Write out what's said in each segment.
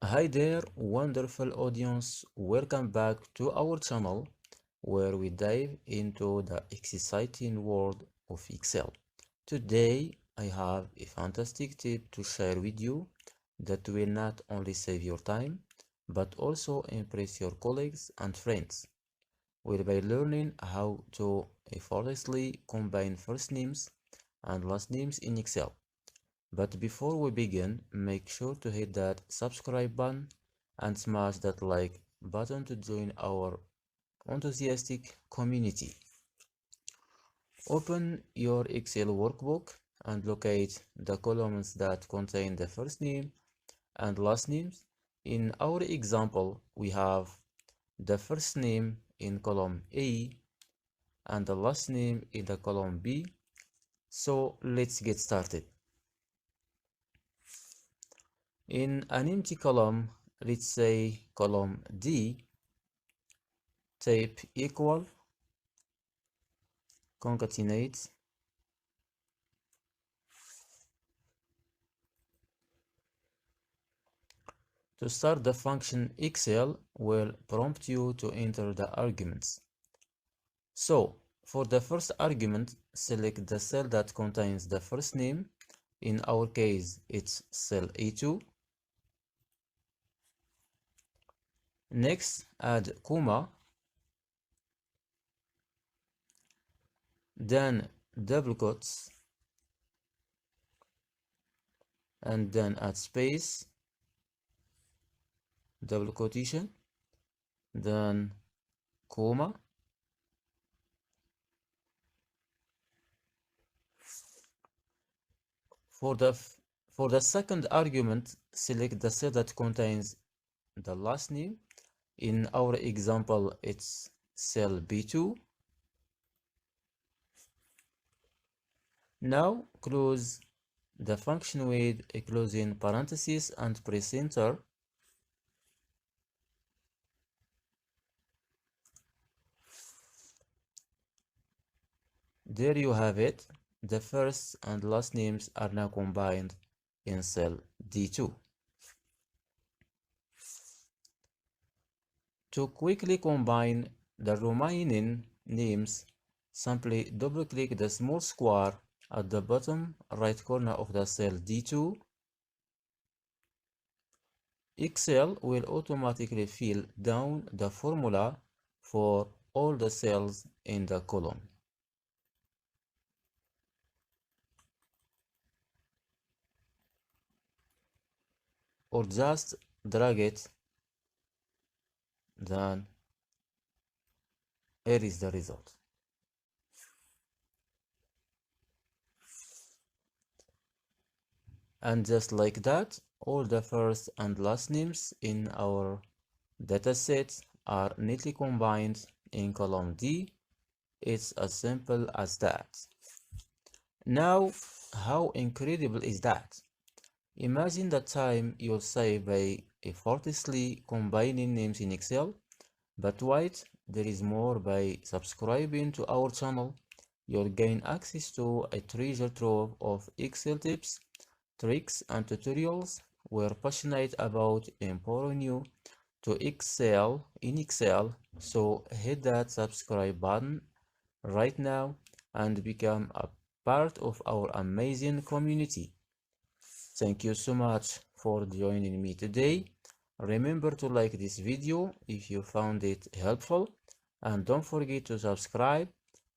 Hi there, wonderful audience. Welcome back to our channel where we dive into the exciting world of Excel. Today, I have a fantastic tip to share with you that will not only save your time but also impress your colleagues and friends. We'll be learning how to effortlessly combine first names and last names in Excel. But before we begin, make sure to hit that subscribe button and smash that like button to join our enthusiastic community. Open your Excel workbook and locate the columns that contain the first name and last names. In our example, we have the first name in column A and the last name in the column B. So let's get started. In an empty column, let's say column D, type equal, concatenate, to start the function Excel will prompt you to enter the arguments. So, for the first argument, select the cell that contains the first name. In our case, it's cell A2. Next, add comma, then double quotes, and then add space, double quotation, then comma. For the second argument, select the cell that contains the last name. In our example, it's cell B2. Now close the function with a closing parenthesis and press enter. There you have it. The first and last names are now combined in cell D2. To quickly combine the remaining names, simply double-click the small square at the bottom right corner of the cell D2. Excel will automatically fill down the formula for all the cells in the column. Or just drag it, then here is the result. And just like that, all the first and last names in our dataset are neatly combined in column D. It's as simple as that. Now, how incredible is that? Imagine the time you'll save by effortlessly combining names in Excel. But wait, there is more. By subscribing to our channel, you'll gain access to a treasure trove of Excel tips, tricks, and tutorials. We're passionate about empowering you to excel in Excel, so hit that subscribe button right now and become a part of our amazing community. Thank you so much for joining me today. Remember to like this video if you found it helpful, and don't forget to subscribe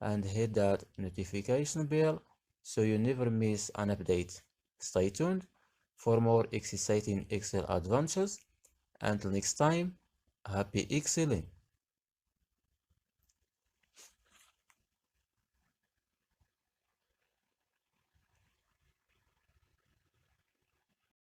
and hit that notification bell so you never miss an update. Stay tuned for more exciting Excel adventures. Until next time, happy excelling!